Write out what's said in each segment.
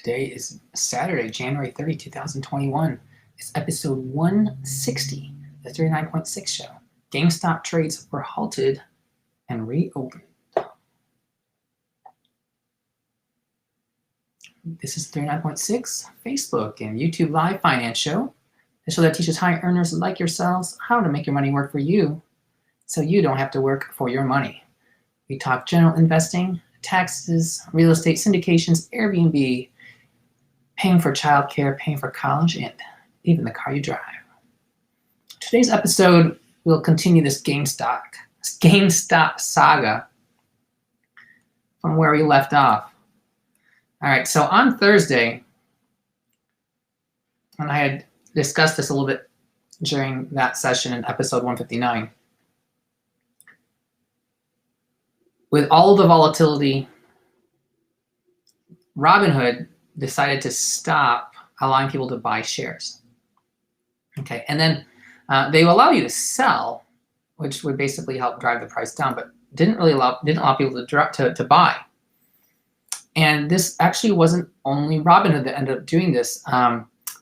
Today is Saturday, January 30, 2021. It's episode 160, the 39.6 show. GameStop trades were halted and reopened. This is 39.6, Facebook and YouTube Live Finance Show. The show that teaches high earners like yourselves how to make your money work for you so you don't have to work for your money. We talk general investing, taxes, real estate syndications, Airbnb, paying for childcare, paying for college, and even the car you drive. Today's episode will continue this GameStop saga from where we left off. All right, so on Thursday, and I had discussed this a little bit during that session in episode 159, with all the volatility, Robinhood decided to stop allowing people to buy shares. Okay, and then they allow you to sell, which would basically help drive the price down, but didn't allow people to buy. And this actually wasn't only Robinhood that ended up doing this.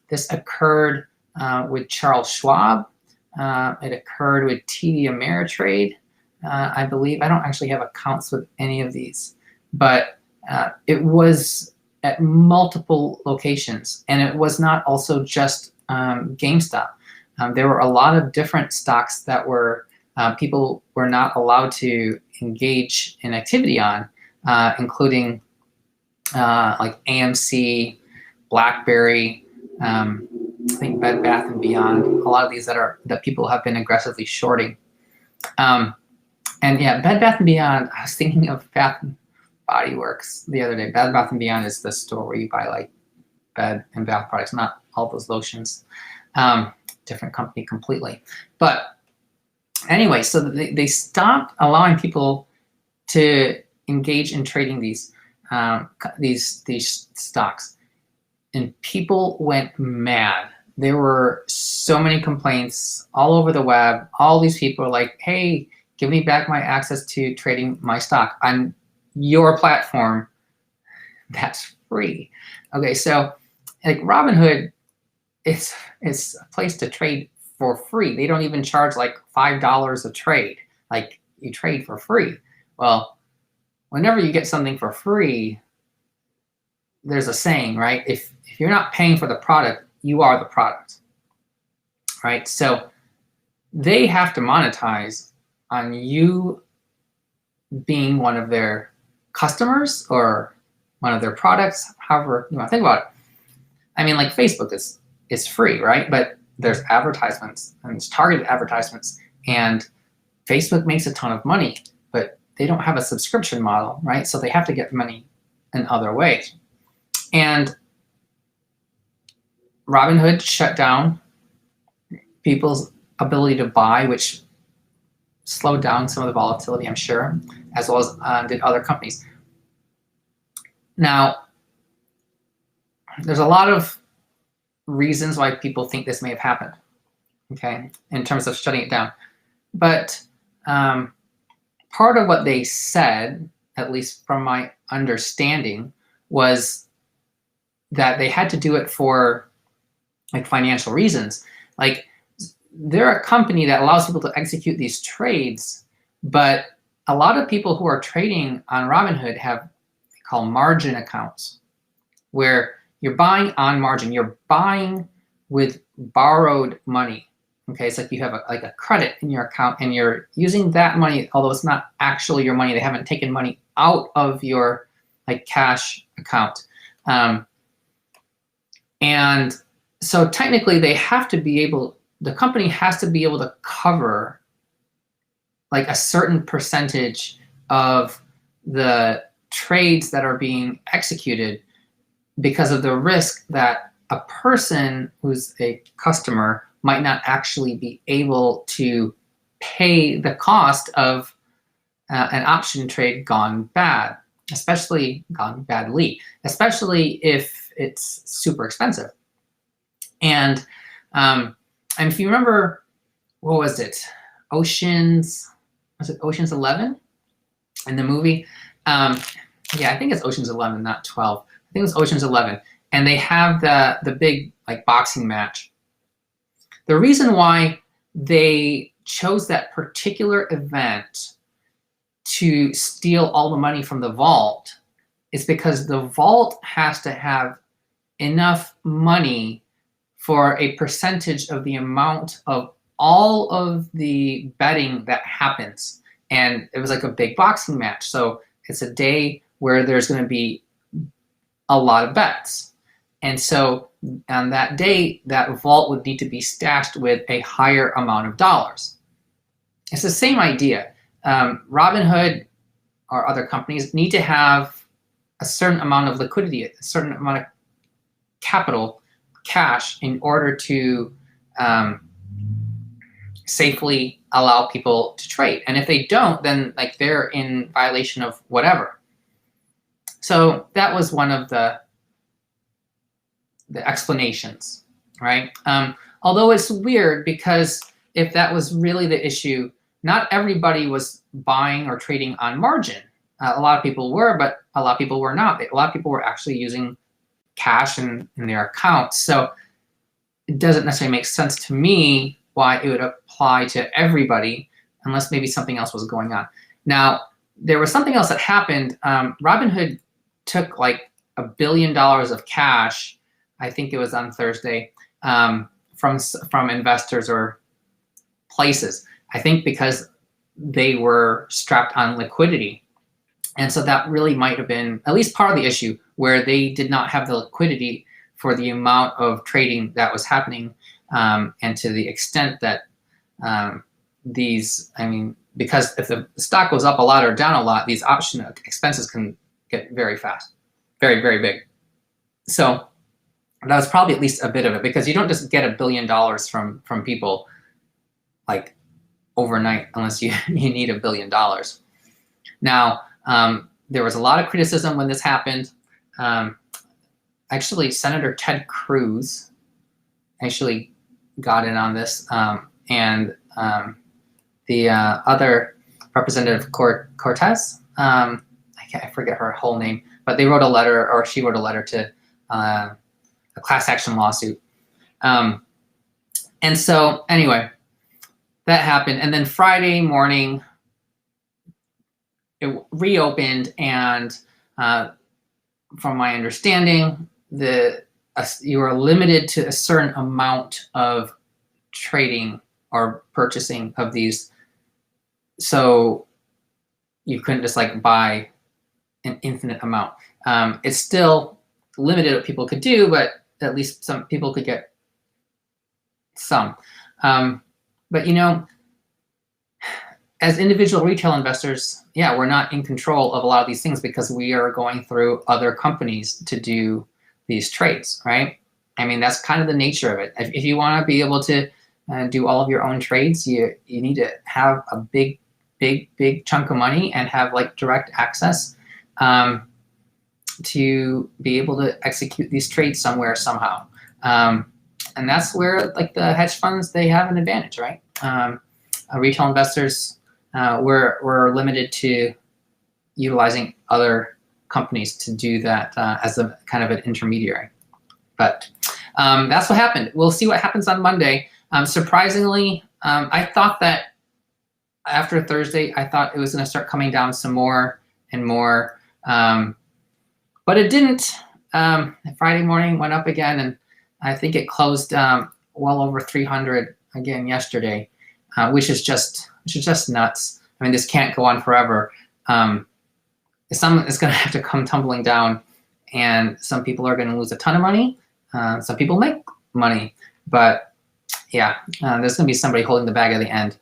This occurred with Charles Schwab. It occurred with TD Ameritrade. I believe I don't actually have accounts with any of these, but it was at multiple locations, and it was not also just GameStop. There were a lot of different stocks that were people were not allowed to engage in activity on, including like AMC, BlackBerry, I think Bed Bath & Beyond. A lot of these that people have been aggressively shorting. And yeah, Bed Bath & Beyond, I was thinking of Bath & Body Works the other day. Bed Bath & Beyond is the store where you buy like bed and bath products, not all those lotions. Different company completely. But anyway, so they stopped allowing people to engage in trading these stocks. And people went mad. There were so many complaints all over the web. All these people are like, hey, give me back my access to trading my stock on your platform that's free. Okay, so like Robinhood, it's a place to trade for free. They don't even charge like $5 a trade. Like you trade for free. Well, whenever you get something for free, there's a saying, right? If you're not paying for the product, you are the product, right? So they have to monetize on you being one of their customers or one of their products, however you want to think about it. I mean, like Facebook is free, right? But there's advertisements and it's targeted advertisements, and Facebook makes a ton of money, but they don't have a subscription model, right? So they have to get money in other ways. And Robinhood shut down people's ability to buy, which slowed down some of the volatility, I'm sure, as well as did other companies. Now, there's a lot of reasons why people think this may have happened, okay, in terms of shutting it down. But part of what they said, at least from my understanding, was that they had to do it for like financial reasons. Like they're a company that allows people to execute these trades, but a lot of people who are trading on Robinhood have they call margin accounts, where you're buying on margin. You're buying with borrowed money. Okay, it's like you have a credit in your account, and you're using that money, although it's not actually your money. They haven't taken money out of your like cash account. And so technically they have to be able, the company has to be able to cover like a certain percentage of the trades that are being executed because of the risk that a person who's a customer might not actually be able to pay the cost of an option trade gone bad, especially gone badly, especially if it's super expensive. And if you remember, what was it? Ocean's 11 in the movie? Yeah, I think it's Ocean's 11, not 12. I think it was Ocean's 11, and they have the big like boxing match. The reason why they chose that particular event to steal all the money from the vault is because the vault has to have enough money for a percentage of the amount of all of the betting that happens. And it was like a big boxing match. So it's a day where there's going to be a lot of bets. And so on that day, that vault would need to be stashed with a higher amount of dollars. It's the same idea. Robinhood or other companies need to have a certain amount of liquidity, a certain amount of capital, cash, in order to safely allow people to trade. And if they don't, then like they're in violation of whatever. So that was one of the explanations, right? Although it's weird because if that was really the issue, not everybody was buying or trading on margin. A lot of people were, but a lot of people were not. A lot of people were actually using cash in their accounts. So it doesn't necessarily make sense to me why it would apply to everybody unless maybe something else was going on. Now, there was something else that happened. Robinhood took like $1 billion of cash, I think it was on Thursday, from investors or places. I think because they were strapped on liquidity. And so that really might have been at least part of the issue, where they did not have the liquidity for the amount of trading that was happening, and to the extent that because if the stock goes up a lot or down a lot, these option expenses can get very fast, very, very big. So that was probably at least a bit of it, because you don't just get $1 billion from people like overnight unless you need $1 billion. Now, there was a lot of criticism when this happened. Actually, Senator Ted Cruz actually got in on this, and the other Representative Cortez, I forget her whole name, but they wrote a letter, or she wrote a letter to a class action lawsuit. And so anyway, that happened. And then Friday morning, it reopened, and from my understanding, you are limited to a certain amount of trading or purchasing of these. So you couldn't just like buy an infinite amount. It's still limited what people could do, but at least some people could get some. But you know, as individual retail investors, yeah, we're not in control of a lot of these things because we are going through other companies to do these trades, right? I mean, that's kind of the nature of it. If you want to be able to do all of your own trades, you need to have a big chunk of money and have like direct access to be able to execute these trades somewhere, somehow. And that's where like the hedge funds, they have an advantage, right? Retail investors, we're limited to utilizing other companies to do that as a kind of an intermediary. But that's what happened. We'll see what happens on Monday. Surprisingly, I thought that after Thursday, I thought it was going to start coming down some more and more, but it didn't. Friday morning went up again, and I think it closed well over 300 again yesterday, which is just nuts. I mean, this can't go on forever. Some is going to have to come tumbling down, and some people are going to lose a ton of money. Some people make money, but yeah, there's going to be somebody holding the bag at the end.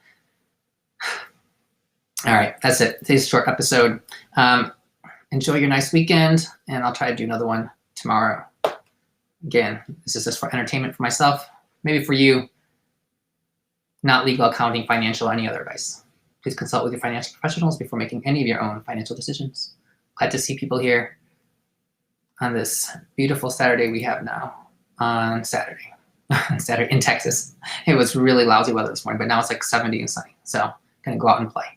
All right, that's it. Today's short episode. Enjoy your nice weekend, and I'll try to do another one tomorrow. Again, this is just for entertainment for myself, maybe for you. Not legal, accounting, financial, or any other advice. Please consult with your financial professionals before making any of your own financial decisions. Glad to see people here on this beautiful Saturday we have now on Saturday. Saturday in Texas. It was really lousy weather this morning, but now it's like 70 and sunny. So gonna go out and play.